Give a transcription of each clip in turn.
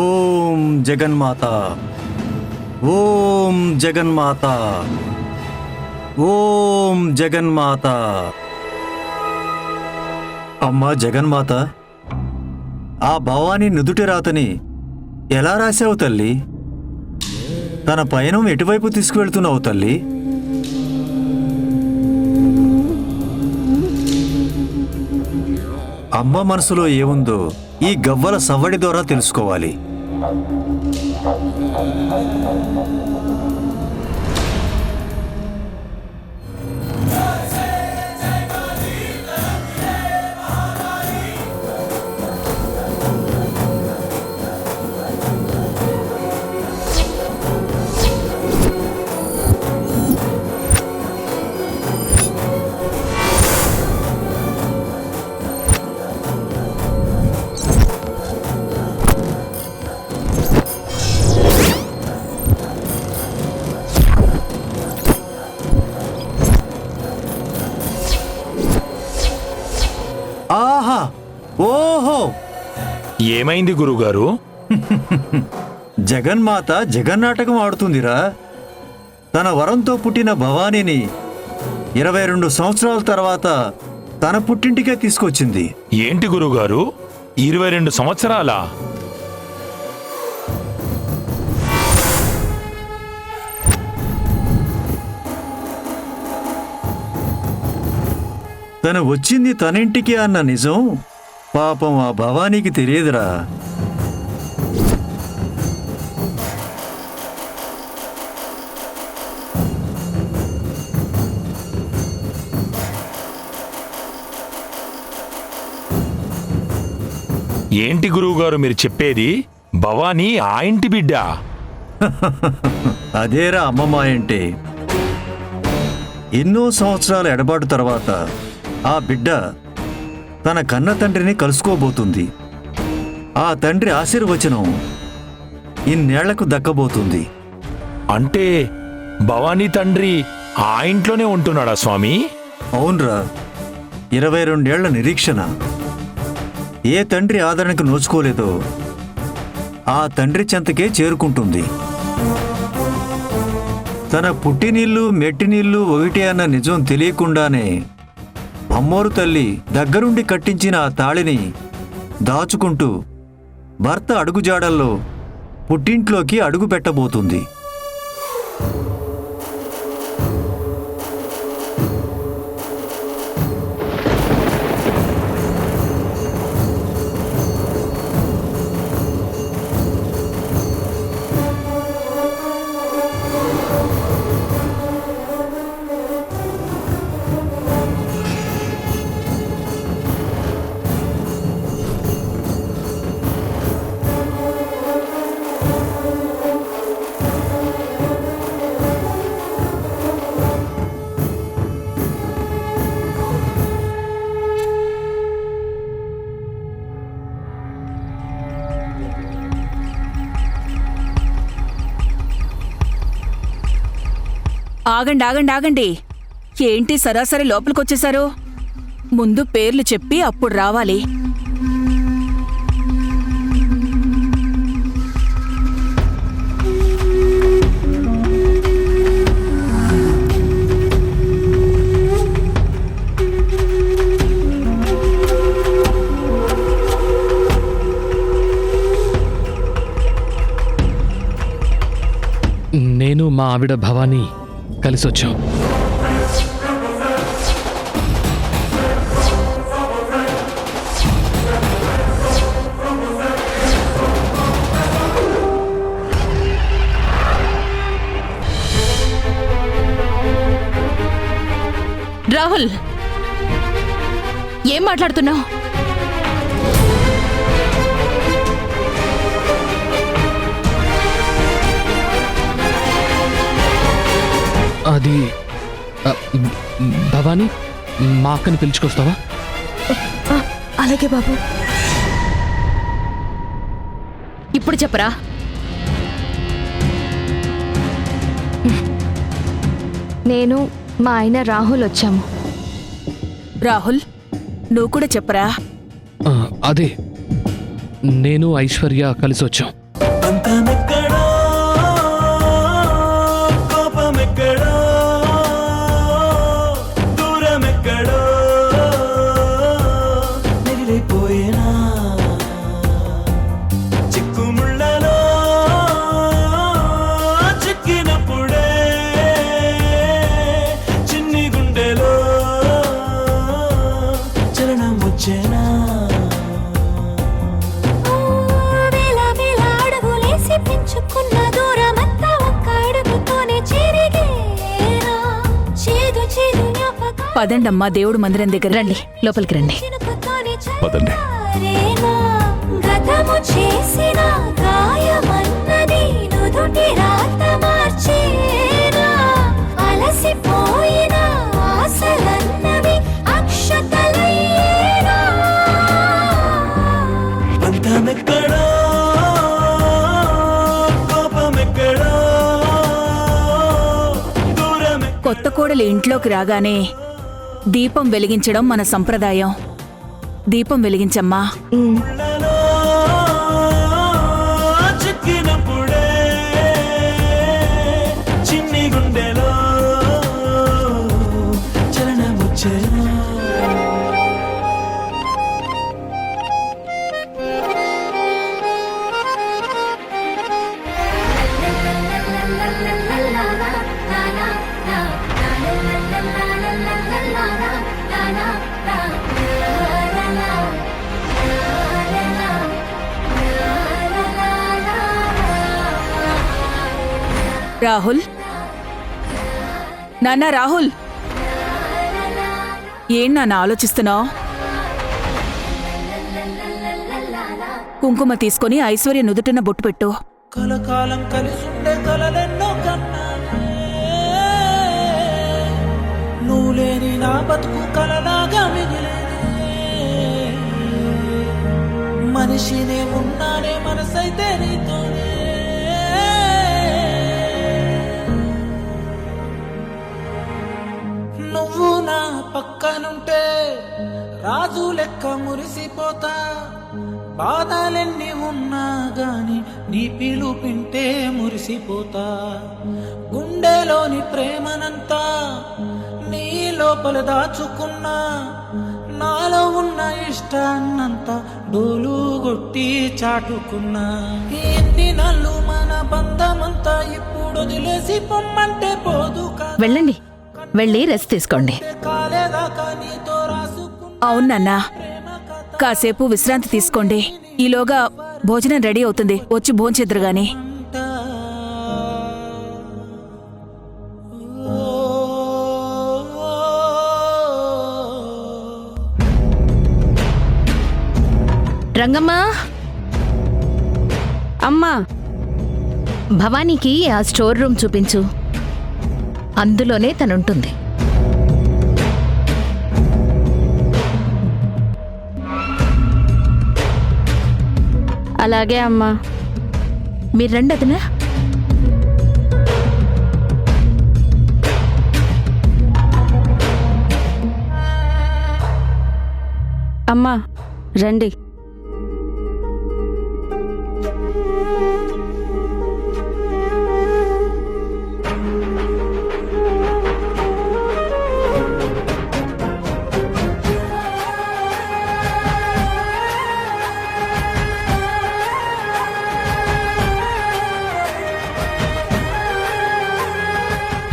ఓం జగన్మాత, ఓం జగన్మాత, ఓం జగన్మాత. అమ్మా జగన్మాత, ఆ భవానీ నుదుటి రాతని ఎలా రాశావు తల్లి? తన పయనం ఎటువైపు తీసుకువెళ్తున్నావు తల్లి? అమ్మ మనసులో ఏముందో ఈ గవ్వల సవ్వడి ద్వారా తెలుసుకోవాలి. ఆహా, ఓహో! ఏమైంది గురుగారు? జగన్మాత జగన్నాటకం ఆడుతుందిరా. తన వరంతో పుట్టిన భవానీని 22 సంవత్సరాల తర్వాత తన పుట్టింటికే తీసుకొచ్చింది. ఏంటి గురుగారు, 22 సంవత్సరాలా? తను వచ్చింది తనింటికి అన్న నిజం పాపం ఆ భవానీకి తెలియదురా. ఏంటి గురువుగారు మీరు చెప్పేది? భవానీ ఆ ఇంటి బిడ్డ? అదేరా అమ్మమ్మ అంటే. ఎన్నో సంవత్సరాల ఎడబాటు తర్వాత ఆ బిడ్డ తన కన్న తండ్రిని కలుసుకోబోతుంది. ఆ తండ్రి ఆశీర్వచనం ఇన్నేళ్లకు దక్కబోతుంది. అంటే భవానీ తండ్రి ఆ ఇంట్లోనే ఉంటున్నాడా స్వామి? అవునరా, 22 ఏళ్ల నిరీక్షణ. ఏ తండ్రి ఆదరణకు నోచుకోలేదో ఆ తండ్రి చెంతకే చేరుకుంటుంది. తన పుట్టినీళ్ళు మెట్టినీళ్ళు ఒకటే అన్న నిజం తెలియకుండానే అమ్మోరు తల్లి దగ్గరుండి కట్టించిన ఆ తాళిని దాచుకుంటూ భర్త అడుగుజాడల్లో పుట్టింట్లోకి అడుగు పెట్టబోతుంది. ఆగండి ఆగండి ఆగండి, ఏంటి సరాసరి లోపలికొచ్చేశారు? ముందు పేర్లు చెప్పి అప్పుడు రావాలి. నేను మా ఆవిడ భవానీ కలిసొచ్చాం. రాహుల్, ఏం మాట్లాడుతున్నావు? అది భవానీ, మా అక్కని పిలుచుకొస్తావా? అలాగే బాబు. ఇప్పుడు చెప్పరా? నేను మా ఆయన రాహుల్ వచ్చాము. రాహుల్, నువ్వు కూడా చెప్పరా? అదే, నేను ఐశ్వర్య కలిసొచ్చాం. పదండమ్మా దేవుడు మందిరం దగ్గర. రండి లోపలికి రండి. పదండి. గతము చేసిన గాయమన్నది నుదుటి రాత మార్చేనా, అలసిపోయిన ఆశలన్నవి అక్షతలయ్యేనా. బంధమెక్కడో కోపమెక్కడో దూరమె. కొత్త కోడలు ఇంట్లోకి రాగానే దీపం వెలిగించడం మన సంప్రదాయం. దీపం వెలిగించమ్మా. గుండెలో చిక్కినప్పుడే చిన్ని గుండెలో చలనముచ్చేనా. రాహుల్, నాన్న రాహుల్, ఏం నాన్న ఆలోచిస్తున్నావు? కుంకుమ తీసుకొని ఐశ్వర్య నుదుటిన బొట్టు పెట్టు. కలకాలం కలిసుండే కలలెన్నో కన్నానే, నువ్వు లేని నా బతుకు కలలాగా మిగిలేనే. మనిషినే ఉన్నానే మనసైతే నీతోనే. నువ్వు నా పక్కనుంటే రాజు లెక్క మురిసిపోతా. బాధలెన్ని ఉన్నా గాని నీ పిలుపింటే మురిసిపోతా. గుండెలోని ప్రేమనంతా నీ లోపల దాచుకున్నా. నాలో ఉన్న ఇష్టాన్నంతా డోలు కొట్టి చాటుకున్నా. ఎన్ని నల్లు మన బంధమంతా ఇప్పుడు వదిలేసి పొమ్మంటే పోదు వెళ్ళండి, వెళ్ళి రెస్ట్ తీసుకోండి. కాలేదాకా నీతో రాసుకున్నా. అవును నాన్నా, కాసేపు విశ్రాంతి తీసుకోండి. ఈలోగా భోజనం రెడీ అవుతుంది, వచ్చి భోంచెద్దురు గాని. రంగమ్మా, అమ్మా, భవానీకి ఆ స్టోర్ రూమ్ చూపించు. అందులోనే తనుంటుంది. అలాగే అమ్మా. మీరు రండి అదనా. అమ్మా రండి.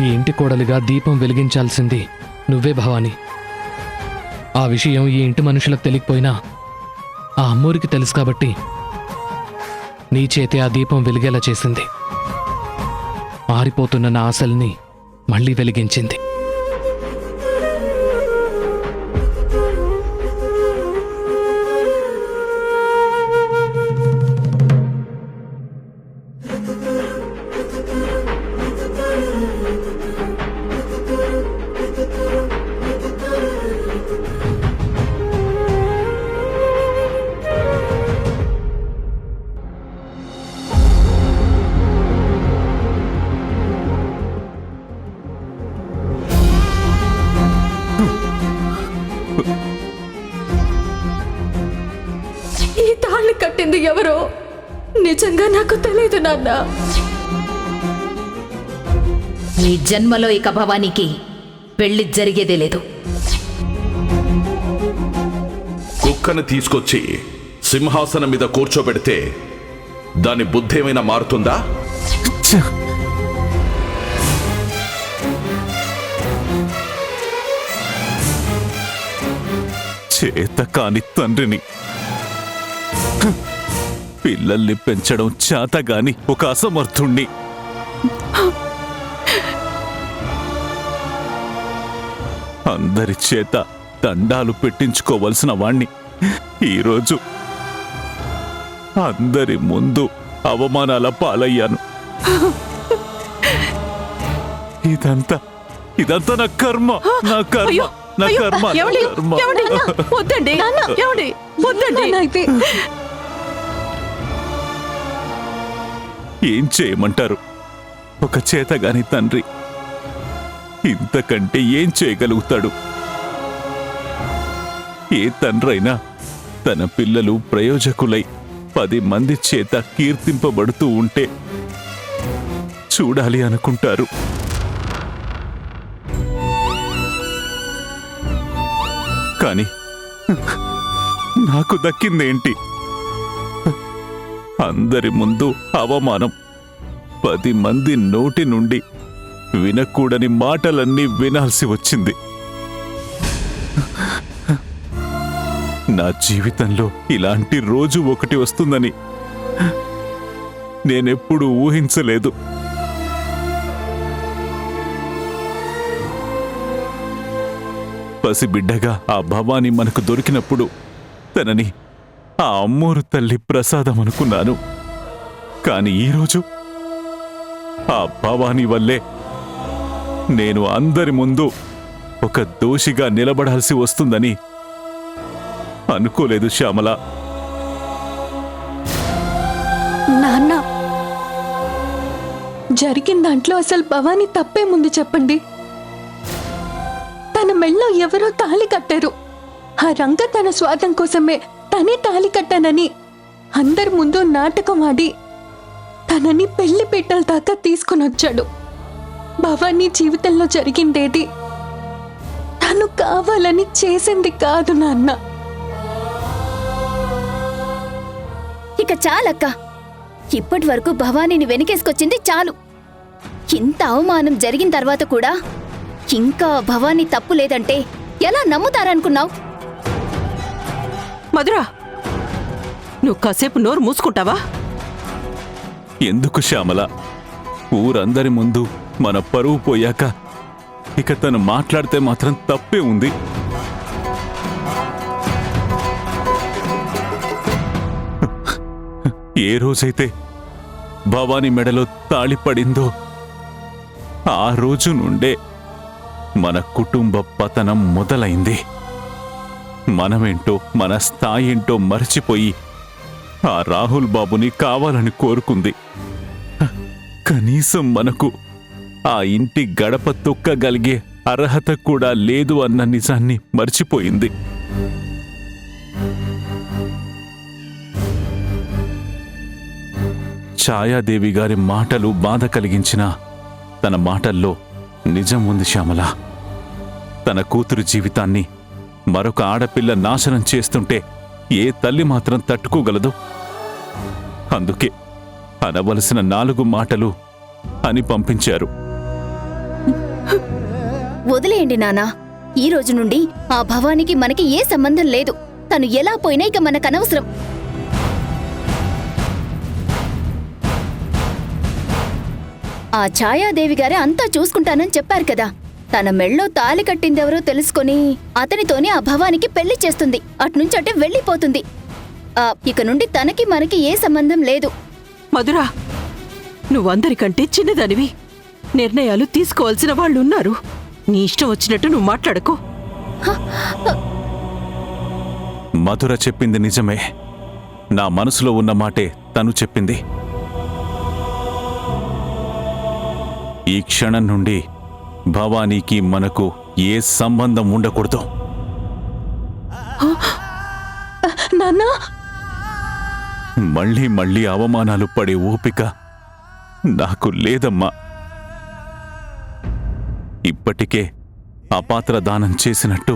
ఈ ఇంటి కోడలిగా దీపం వెలిగించాల్సింది నువ్వే భవాని. ఆ విషయం ఈ ఇంటి మనుషులకు తెలియకపోయినా ఆ అమ్మోరికి తెలుసు కాబట్టి నీ చేతే ఆ దీపం వెలిగేలా చేసింది. ఆరిపోతున్న నా ఆశల్ని మళ్ళీ వెలిగించింది. ఈ తాళి కట్టింది ఎవరో నిజంగా నాకు తెలియదు నాన్న. నీ జన్మలో ఇక భవానీకి పెళ్లి జరిగేదే లేదు. కుక్కను తీసుకొచ్చి సింహాసనం మీద కూర్చోబెడితే దాని బుద్ధి ఏమైనా మారుతుందా? చేత కాని తండ్రిని, పిల్లల్ని పెంచడం చేతగాని ఒక అసమర్థుణ్ణి. అందరి చేత దండాలు పెట్టించుకోవలసిన వాణ్ణి ఈరోజు అందరి ముందు అవమానాల పాలయ్యాను. ఇదంతా నా కర్మ, నా కర్మ, నా కర్మ, నా కర్మ. ఏం చేయమంటారు? ఒక చేతగాని తండ్రి ఇంతకంటే ఏం చేయగలుగుతాడు? ఏ తండ్రైనా తన పిల్లలు ప్రయోజకులై 10 మంది చేత కీర్తింపబడుతూ ఉంటే చూడాలి అనుకుంటారు. కాని నాకు దక్కిందేంటి? అందరి ముందు అవమానం, 10 మంది నోటి నుండి వినకూడని మాటలన్నీ వినాల్సి వచ్చింది. నా జీవితంలో ఇలాంటి రోజు ఒకటి వస్తుందని నేనెప్పుడూ ఊహించలేదు. పసిబిడ్డగా ఆ భవాని మనకు దొరికినప్పుడు తనని ఆ అమ్మోరు తల్లి ప్రసాదం అనుకున్నాను. కాని ఈరోజు ఆ భవాని వల్లే నేను అందరి ముందు ఒక దోషిగా నిలబడాల్సి వస్తుందని అనుకోలేదు శ్యామల. నాన్న, జరిగిన దాంట్లో అసలు భవానీ తప్పే ముందు చెప్పండి. తన మెళ్ళో ఎవరో తాళి కట్టారు. ఆ రంగ తన స్వార్థం కోసమే తనే తాళి కట్టానని అందరి ముందు నాటకం ఆడి తనని పెళ్లి పీటల దాకా తీసుకుని వచ్చాడు. భవానీ జీవితంలో జరిగిందేది తను కావాలని చేసింది కాదు నాన్న. ఇక చాలక్క, ఇప్పటి వరకు భవానీని వెనకేసుకొచ్చింది చాలు. ఇంత అవమానం జరిగిన తర్వాత కూడా ఇంకా భవానీ తప్పు లేదంటే ఎలా నమ్ముతారనుకున్నావు? మధురా, నువ్వు కాసేపు నోరు మూసుకుంటావా? ఎందుకు శ్యామల? ఊరందరి ముందు మన పరువు పోయాక ఇక తను మాట్లాడితే మాత్రం తప్పే ఉంది. ఏ రోజైతే భవానీ మెడలో తాళి పడిందో ఆ రోజు నుండే మన కుటుంబ పతనం మొదలైంది. మనమేంటో మన స్థాయేంటో మర్చిపోయి ఆ రాహుల్ బాబుని కావాలని కోరుకుంది. కనీసం మనకు ఆ ఇంటి గడప తొక్కగలిగే అర్హత కూడా లేదు అన్న నిజాన్ని మర్చిపోయింది. ఛాయాదేవి గారి మాటలు బాధ కలిగించిన తన మాటల్లో నిజం ఉంది శ్యామల. తన కూతురు జీవితాన్ని మరొక ఆడపిల్ల నాశనం చేస్తుంటే ఏ తల్లి మాత్రం తట్టుకోగలదు? అందుకే అనవలసిన 4 మాటలు అని పంపించారు. వదిలేయండి నానా, ఈ రోజు నుండి ఆ భవానికి మనకి ఏ సంబంధం లేదు. తను ఎలా పోయినా ఇక మనకనవసరం. ఆ ఛాయాదేవి గారే అంతా చూసుకుంటానని చెప్పారు కదా. తన మెళ్ళో తాలి కట్టిందెవరో తెలుసుకొని అతనితోనే ఆ భవానికి పెళ్లి చేస్తుంది. అట్నుంచటే వెళ్ళిపోతుంది. ఇక నుండి తనకి మనకి ఏ సంబంధం లేదు. మధురా, నువ్వందరికంటే చిన్నదానివి. నిర్ణయాలు తీసుకోవాల్సిన వాళ్ళున్నారు. నీ ఇష్టం వచ్చినట్టు నువ్వు మాట్లాడకో. మధుర చెప్పింది నిజమే. నా మనసులో ఉన్న మాటే తను చెప్పింది. ఈ క్షణం నుండి భవానీకి మనకు ఏ సంబంధం ఉండకూడదు. నాన్నా, మళ్ళీ మళ్ళీ అవమానాలు పడే ఓపిక నాకు లేదమ్మా. ఇప్పటికే అపాత్రదానం చేసినట్టు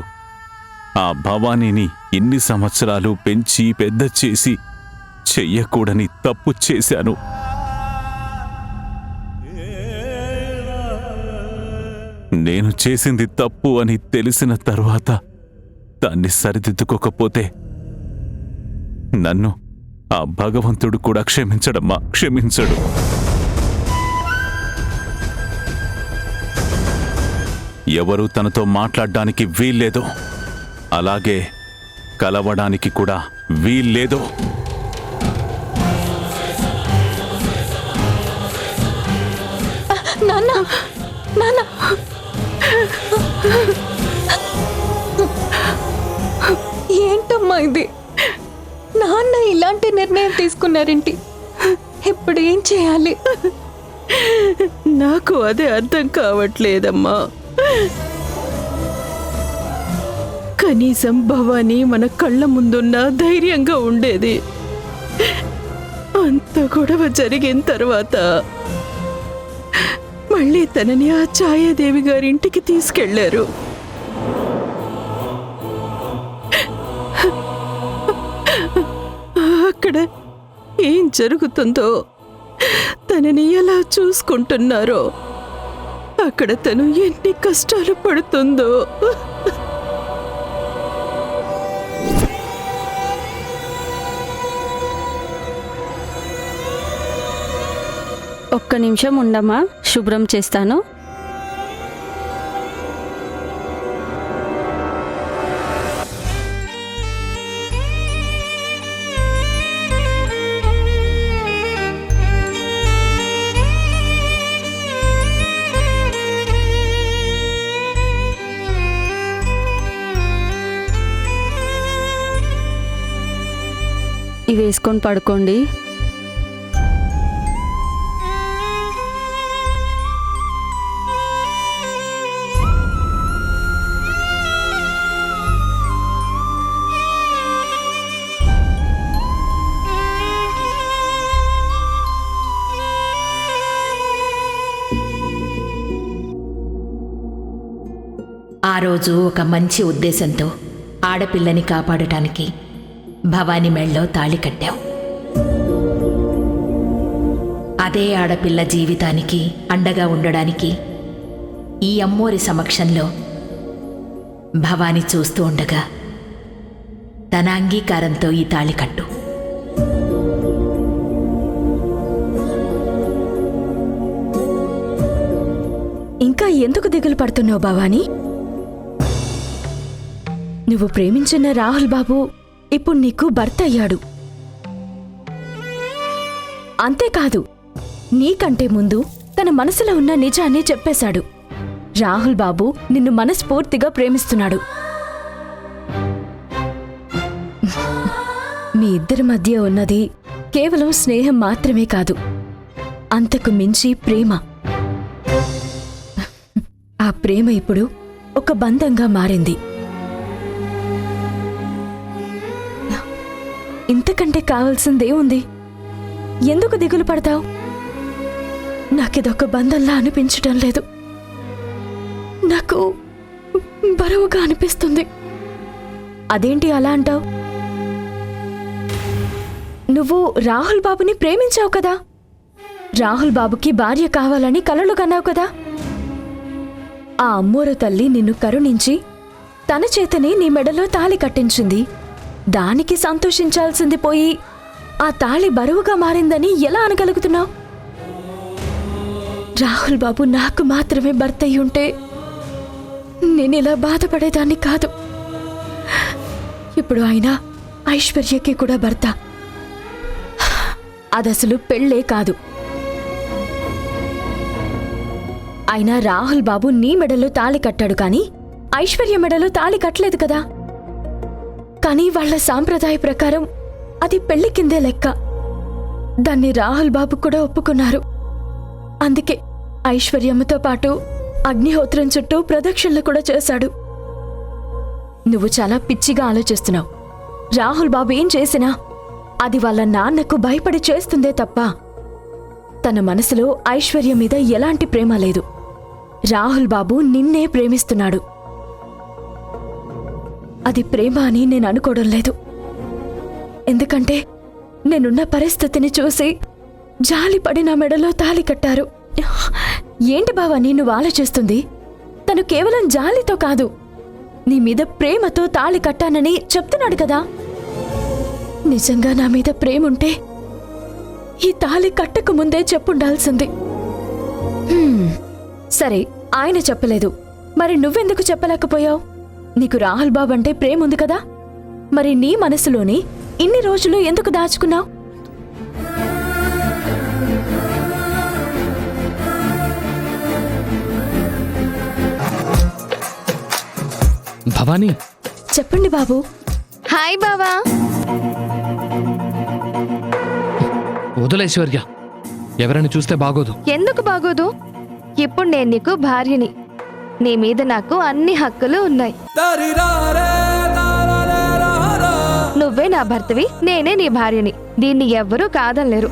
ఆ భవానీని ఇన్ని సంవత్సరాలు పెంచి పెద్ద చేసి చెయ్యకూడని తప్పు చేశాను. నేను చేసింది తప్పు అని తెలిసిన తరువాత దాన్ని సరిదిద్దుకోకపోతే నన్ను ఆ భగవంతుడు కూడా క్షమించడమ్మా, క్షమించడు. ఎవరూ తనతో మాట్లాడడానికి వీల్లేదు, అలాగే కలవడానికి కూడా వీల్లేదు. నాన్న నాన్న ఏంటమ్మా ఇది? నాన్న ఇలాంటి నిర్ణయం తీసుకున్నారేంటి? ఇప్పుడు ఏం చేయాలి? నాకు అదే అర్థం కావట్లేదమ్మా. కనీసం భవానీ మన కళ్ళ ముందున్న ధైర్యంగా ఉండేది. అంత గొడవ జరిగిన తర్వాత మళ్ళీ తనని ఆ ఛాయాదేవి గారింటికి తీసుకెళ్లారు. అక్కడ ఏం జరుగుతుందో, తనని ఎలా చూసుకుంటున్నారో, అక్కడ తను ఎన్ని కష్టాలు పడుతుందో. ఒక్క నిమిషం ఉండమ్మా, శుభ్రం చేస్తాను. ఇవి వేసుకొని పడుకోండి. ఆ రోజు ఒక మంచి ఉద్దేశంతో ఆడపిల్లని కాపాడటానికి భవానీ మెళ్ళో తాళి కట్టావు. అదే ఆడపిల్ల జీవితానికి అండగా ఉండడానికి ఈ అమ్మోరి సమక్షంలో భవానీ చూస్తూ ఉండగా తన అంగీకారంతో ఈ తాళి కట్టు. ఇంకా ఎందుకు దిగులు పడుతున్నావు భవానీ? నువ్వు ప్రేమించిన రాహుల్ బాబు ఇప్పుడు నీకు భర్త అయ్యాడు. అంతేకాదు, నీకంటే ముందు తన మనసులో ఉన్న నిజాన్ని చెప్పేశాడు. రాహుల్ బాబు నిన్ను మనస్ఫూర్తిగా ప్రేమిస్తున్నాడు. మీ ఇద్దరి మధ్య ఉన్నది కేవలం స్నేహం మాత్రమే కాదు, అంతకు మించి ప్రేమ. ఆ ప్రేమ ఇప్పుడు ఒక బంధంగా మారింది. ఇంతకంటే కావాల్సిందే ఉంది? ఎందుకు దిగులు పడతావు? నాకిదొక బంధంలా అనిపించటం లేదు. నాకు బరువుగా అనిపిస్తుంది. అదేంటి అలా అంటావు? నువ్వు రాహుల్ బాబుని ప్రేమించావు కదా, రాహుల్ బాబుకి భార్య కావాలని కలలు కన్నావు కదా. ఆ అమ్మోరు తల్లి నిన్ను కరుణించి తన చేతనే నీ మెడలో తాళి కట్టించింది. దానికి సంతోషించాల్సింది పోయి ఆ తాళి బరువుగా మారిందని ఎలా అనగలుగుతున్నావు? రాహుల్ బాబు నాకు మాత్రమే భర్త అయి ఉంటే నేనిలా బాధపడేదాన్ని కాదు. ఇప్పుడు ఆయన ఐశ్వర్యకి కూడా భర్త. అదసలు పెళ్ళే కాదు. అయినా రాహుల్ బాబు నీ మెడలో తాళి కట్టాడు కానీ ఐశ్వర్య మెడలో తాళి కట్టలేదు కదా. కానీ వాళ్ల సాంప్రదాయ ప్రకారం అది పెళ్లి కిందే లెక్క. దాన్ని రాహుల్ బాబు కూడా ఒప్పుకున్నారు. అందుకే ఐశ్వర్యమ్మతో పాటు అగ్నిహోత్రం చుట్టూ ప్రదక్షిణలు కూడా చేశాడు. నువ్వు చాలా పిచ్చిగా ఆలోచిస్తున్నావు. రాహుల్ బాబు ఏం చేసినా అది వాళ్ళ నాన్నకు భయపడి చేస్తుందే తప్ప తన మనసులో ఐశ్వర్య మీద ఎలాంటి ప్రేమ లేదు. రాహుల్ బాబు నిన్నే ప్రేమిస్తున్నాడు. అది ప్రేమ అని నేను అనుకోవడం లేదు. ఎందుకంటే నేనున్న పరిస్థితిని చూసి జాలిపడి నా మెడలో తాళి కట్టారు. ఏంటి బావని నువ్వు ఆలోచిస్తుంది? తను కేవలం జాలితో కాదు, నీ మీద ప్రేమతో తాళి కట్టానని చెప్తున్నాడు కదా. నిజంగా నా మీద ప్రేముంటే ఈ తాళి కట్టక ముందే చెప్పుండాల్సింది. సరే, ఆయన చెప్పలేదు, మరి నువ్వెందుకు చెప్పలేకపోయావు? నీకు రాహుల్ బాబు అంటే ప్రేమ ఉంది కదా, మరి నీ మనసులోని ఇన్ని రోజులు ఎందుకు దాచుకున్నావు? భవానీ, చెప్పండి బాబు. హాయ్ బావా. వదిలేశ్వర్య, ఎవరైనా చూస్తే బాగోదు. ఎందుకు బాగోదు? ఇప్పుడు నేను నీకు భార్యని, నీ మీద నాకు అన్ని హక్కులు ఉన్నాయి. నువ్వే నా భర్తవి, నేనే నీ భార్యని. దీన్ని ఎవ్వరూ కాదనలేరు.